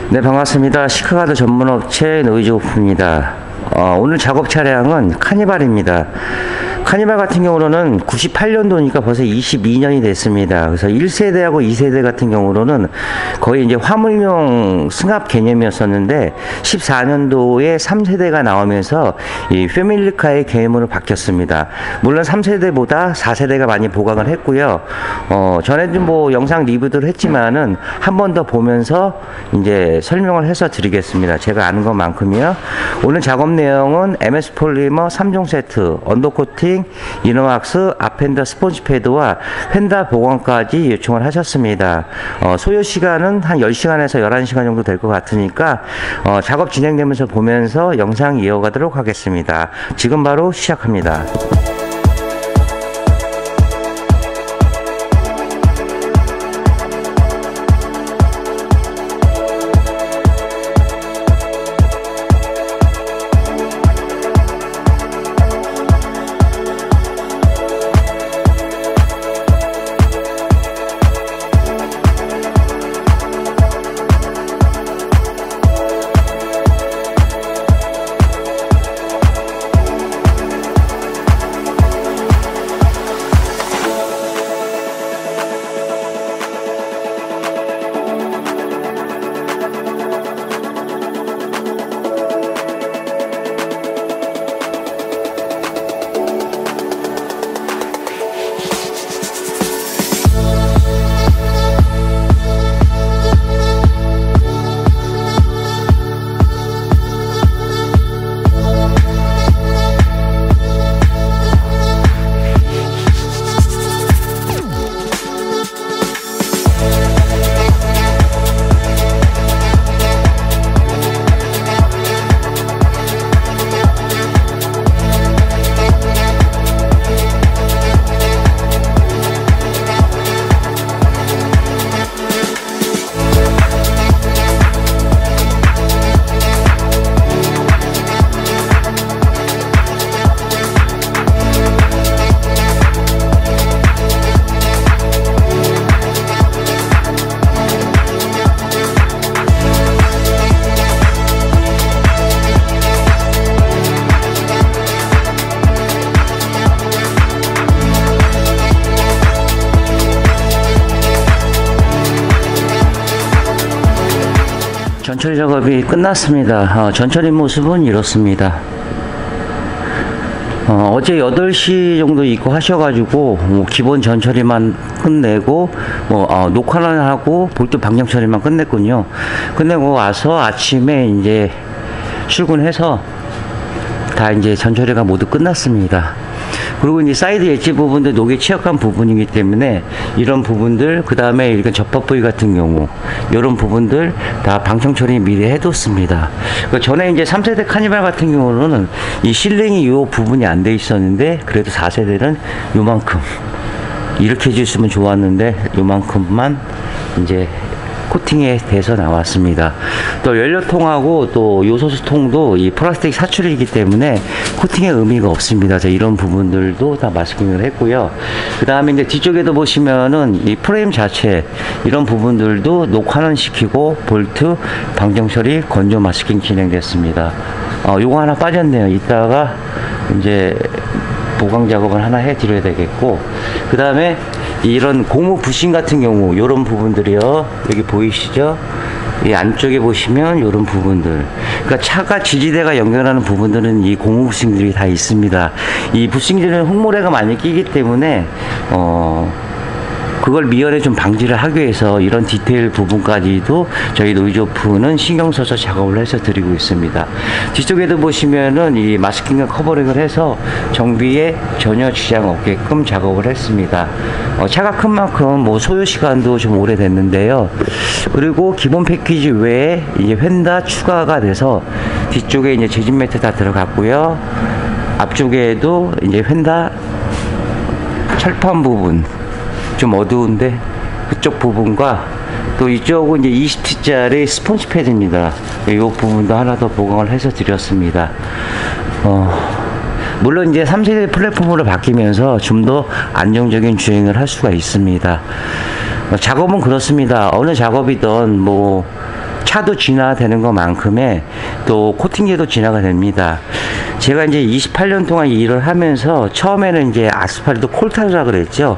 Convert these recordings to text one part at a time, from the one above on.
네, 반갑습니다. 시크가드 전문업체 노이즈오프입니다. 오늘 작업 차량은 카니발입니다. 카니발 같은 경우로는 98년도니까 벌써 22년이 됐습니다. 그래서 1세대하고 2세대 같은 경우로는 거의 이제 화물용 승합 개념이었었는데 14년도에 3세대가 나오면서 이 패밀리카의 개념으로 바뀌었습니다. 물론 3세대보다 4세대가 많이 보강을 했고요. 전에도 뭐 영상 리뷰를 했지만은 한 번 더 보면서 이제 설명을 해서 드리겠습니다. 제가 아는 것만큼이요. 오늘 작업 내용은 MS 폴리머 3종 세트, 언더코팅, 이너왁스, 앞펜더 스폰지 패드와 펜더 보강까지 요청을 하셨습니다. 소요 시간은 한 10시간에서 11시간 정도 될 것 같으니까 작업 진행되면서 보면서 영상 이어가도록 하겠습니다. 지금 바로 시작합니다. 전처리 작업이 끝났습니다. 전처리 모습은 이렇습니다. 어제 8시 정도 입고 하셔가지고 기본 전처리만 끝내고 녹화는 하고 볼트 방정 처리만 끝냈군요. 끝내고 와서 아침에 이제 출근해서 다 이제 전처리가 모두 끝났습니다. 그리고 이제 사이드 엣지 부분도 녹에 취약한 부분이기 때문에 이런 부분들, 그 다음에 이런 접합 부위 같은 경우 이런 부분들 다 방청 처리 미리 해뒀습니다. 그 전에 이제 3세대 카니발 같은 경우는 이 실링이 이 부분이 안 돼 있었는데 그래도 4세대는 요만큼 이렇게 해줬으면 좋았는데 요만큼만 이제 코팅에 돼서 나왔습니다. 또 연료통하고 또 요소수통도 이 플라스틱 사출이기 때문에 코팅의 의미가 없습니다. 이런 부분들도 다 마스킹을 했고요. 그 다음에 이제 뒤쪽에도 보시면은 이 프레임 자체 이런 부분들도 녹화는 시키고 볼트 방정 처리 건조 마스킹 진행됐습니다. 요거 하나 빠졌네요. 이따가 이제 보강 작업을 하나 해 드려야 되겠고, 그 다음에 이런 고무 부싱 같은 경우 이런 부분들이요, 여기 보이시죠? 이 안쪽에 보시면 이런 부분들, 그러니까 차가 지지대가 연결하는 부분들은 이 고무 부싱들이 다 있습니다. 이 부싱들은 흙모래가 많이 끼기 때문에 그걸 미연에 좀 방지를 하기 위해서 이런 디테일 부분까지도 저희 노이즈오프는 신경 써서 작업을 해서 드리고 있습니다. 뒤쪽에도 보시면은 이 마스킹과 커버링을 해서 정비에 전혀 지장 없게끔 작업을 했습니다. 차가 큰 만큼 뭐 소요 시간도 좀 오래됐는데요. 그리고 기본 패키지 외에 이제 휀다 추가가 돼서 뒤쪽에 이제 재진 매트 다 들어갔고요. 앞쪽에도 이제 휀다 철판 부분 좀 어두운데 그쪽 부분과 또 이쪽은 이제 20T짜리 스폰지 패드입니다. 이 부분도 하나 더 보강을 해서 드렸습니다. 물론 이제 3세대 플랫폼으로 바뀌면서 좀 더 안정적인 주행을 할 수가 있습니다. 작업은 그렇습니다. 어느 작업이든 뭐 차도 진화되는 것만큼의 또 코팅제도 진화가 됩니다. 제가 이제 28년 동안 이 일을 하면서 처음에는 이제 아스팔트 콜타르라 그랬죠.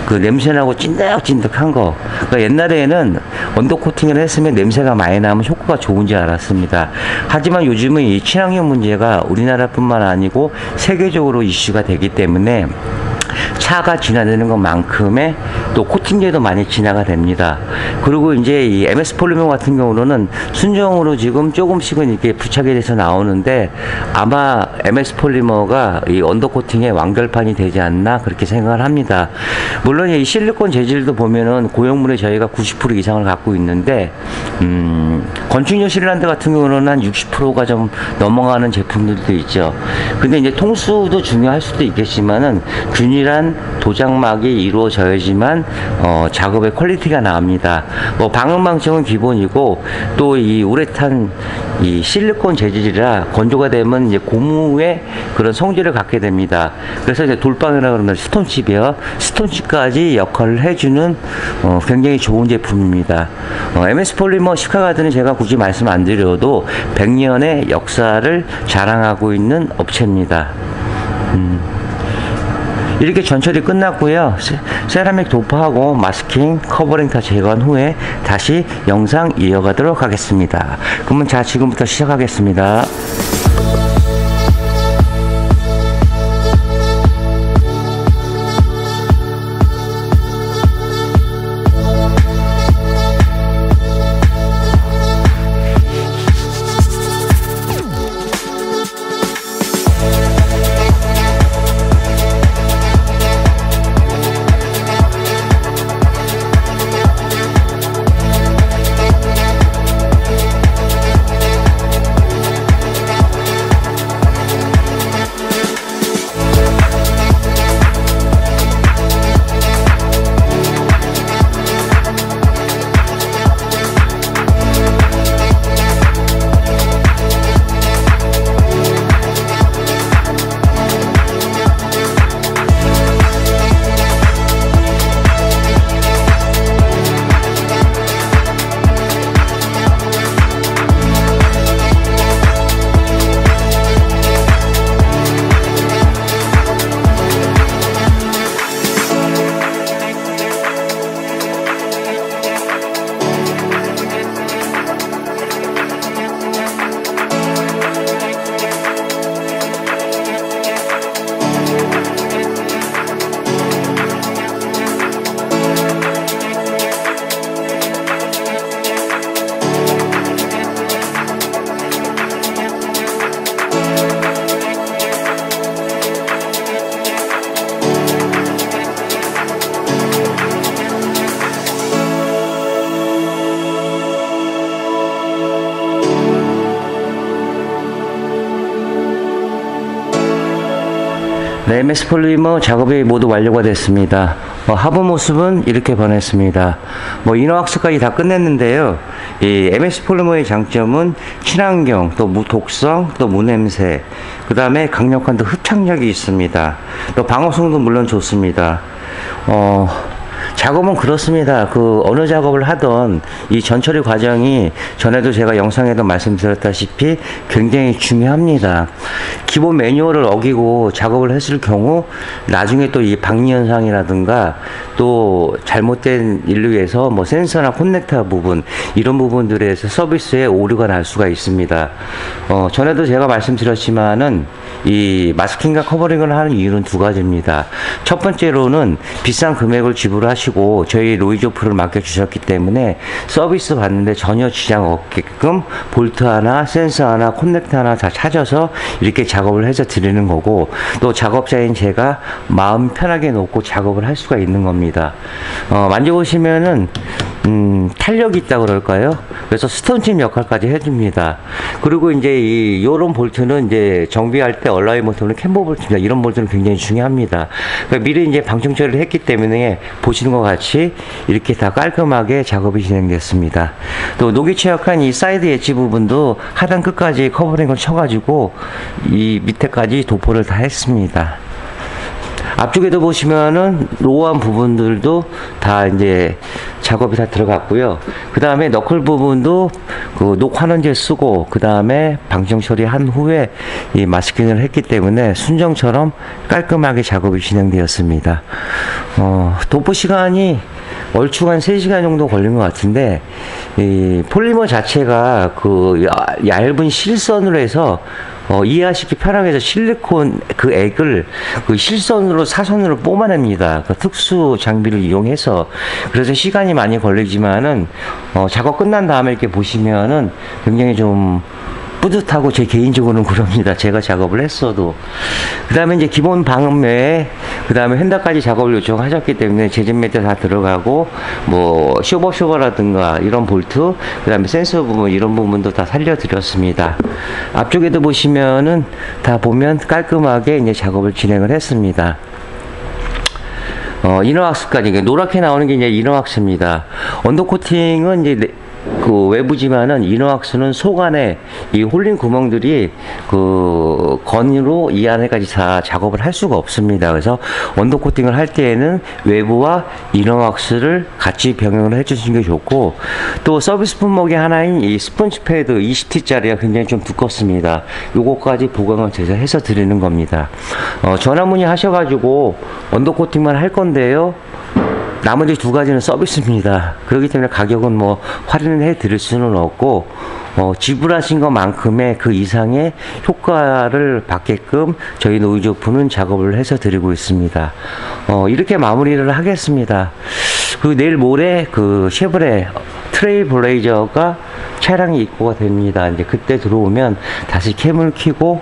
그 냄새나고 찐득찐득한 거. 그러니까 옛날에는 언더 코팅을 했으면 냄새가 많이 나면 효과가 좋은지 알았습니다. 하지만 요즘은 이 친환경 문제가 우리나라뿐만 아니고 세계적으로 이슈가 되기 때문에 차가 진화되는 것만큼의 또 코팅제도 많이 진화가 됩니다. 그리고 이제 이 MS 폴리머 같은 경우는 순정으로 지금 조금씩은 이렇게 부착이 돼서 나오는데 아마 MS 폴리머가 이 언더 코팅의 완결판이 되지 않나 그렇게 생각을 합니다. 물론 이 실리콘 재질도 보면은 고형물에 저희가 90% 이상을 갖고 있는데 건축용 실란드 같은 경우는 한 60%가 좀 넘어가는 제품들도 있죠. 근데 이제 통수도 중요할 수도 있겠지만은 균일한 도장막이 이루어져야지만 작업의 퀄리티가 나옵니다. 뭐 방음망청은 기본이고 또 이 우레탄 이 실리콘 재질이라 건조가 되면 이제 고무의 그런 성질을 갖게 됩니다. 그래서 이제 돌방이라 그러면 스톤칩이요. 스톤칩까지 역할을 해주는 굉장히 좋은 제품입니다. MS 폴리머 시카가드는 제가 굳이 말씀 안 드려도 100년의 역사를 자랑하고 있는 업체입니다. 이렇게 전처리 끝났고요. 세라믹 도포하고 마스킹, 커버링 다 제거한 후에 다시 영상 이어가도록 하겠습니다. 그러면 자, 지금부터 시작하겠습니다. 네, MS 폴리머 작업이 모두 완료가 됐습니다. 하부 모습은 이렇게 변했습니다. 인어왁스까지 다 끝냈는데요. 이 MS 폴리머의 장점은 친환경, 또 무독성, 또 무냄새, 그 다음에 강력한 또 흡착력이 있습니다. 또 방어성도 물론 좋습니다. 작업은 그렇습니다. 어느 작업을 하던 이 전처리 과정이 전에도 제가 영상에도 말씀드렸다시피 굉장히 중요합니다. 기본 매뉴얼을 어기고 작업을 했을 경우 나중에 또 이 박리 현상이라든가 또 잘못된 일로 해서 센서나 커넥터 부분 이런 부분들에서 서비스에 오류가 날 수가 있습니다. 전에도 제가 말씀드렸지만은 이 마스킹과 커버링을 하는 이유는 두 가지입니다. 첫 번째로는 비싼 금액을 지불하시고 저희 로이조프를 맡겨주셨기 때문에 서비스 받는데 전혀 지장 없게끔 볼트 하나, 센서 하나, 커넥터 하나 다 찾아서 이렇게 작업을 해서 드리는 거고, 또 작업자인 제가 마음 편하게 놓고 작업을 할 수가 있는 겁니다. 만져보시면은 탄력이 있다 그럴까요? 그래서 스톤칩 역할까지 해줍니다. 그리고 이제 요런 볼트는 이제 정비할 때 얼라이 볼트는 캠버 볼트입니다. 이런 볼트는 굉장히 중요합니다. 그러니까 미리 이제 방충 처리를 했기 때문에 보시는 것 같이 이렇게 다 깔끔하게 작업이 진행됐습니다. 또 녹이 취약한 이 사이드 엣지 부분도 하단 끝까지 커버링을 쳐가지고 이 밑에까지 도포를 다 했습니다. 앞쪽에도 보시면은 로우한 부분들도 다 이제 작업이 다 들어갔고요. 그 다음에 너클 부분도 그 녹환원제 쓰고 그 다음에 방정 처리한 후에 이 마스킹을 했기 때문에 순정처럼 깔끔하게 작업이 진행되었습니다. 도포 시간이 얼추 한 3시간 정도 걸린 것 같은데, 이 폴리머 자체가 그 얇은 실선으로 해서 이해하시기 편하게 해서 실리콘 그 액을 그 실선으로 사선으로 뽑아냅니다. 그 특수 장비를 이용해서. 그래서 시간이 많이 걸리지만은 작업 끝난 다음에 이렇게 보시면은 굉장히 좀 뿌듯하고 제 개인적으로는 그럽니다. 제가 작업을 했어도. 그 다음에 이제 기본 방음 외에 그 다음에 휀다까지 작업을 요청하셨기 때문에 제작 매트 다 들어가고 뭐 쇼버라든가 이런 볼트 그 다음에 센서 부분 이런 부분도 다 살려드렸습니다. 앞쪽에도 보시면은 다 보면 깔끔하게 이제 작업을 진행을 했습니다. 이너왁스까지 노랗게 나오는 게 이제 이너왁스입니다. 언더코팅은 이제 그 외부지만은 이너왁스는 속 안에 이 홀린 구멍들이 그 건으로 이 안에까지 다 작업을 할 수가 없습니다. 그래서 언더코팅을 할 때에는 외부와 이너왁스를 같이 병행을 해주시는 게 좋고, 또 서비스 품목이 하나인 이 스펀지 패드 20T짜리가 굉장히 좀 두껍습니다. 요거까지 보강을 제작해서 드리는 겁니다. 전화 문의하셔가지고 언더코팅만 할 건데요. 나머지 두 가지는 서비스입니다. 그렇기 때문에 가격은 뭐 할인을 해 드릴 수는 없고, 지불하신 것만큼의 그 이상의 효과를 받게끔 저희 노이즈오프는 작업을 해서 드리고 있습니다. 이렇게 마무리를 하겠습니다. 그 내일 모레 그 쉐보레 트레일블레이저가 차량이 입고가 됩니다. 이제 그때 들어오면 다시 캠을 켜고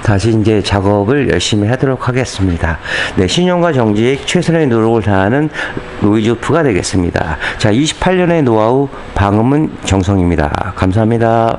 다시 이제 작업을 열심히 하도록 하겠습니다. 네, 신용과 정직 최선의 노력을 다하는 노이즈오프가 되겠습니다. 자, 28년의 노하우 방음은 정성입니다. 감사합니다.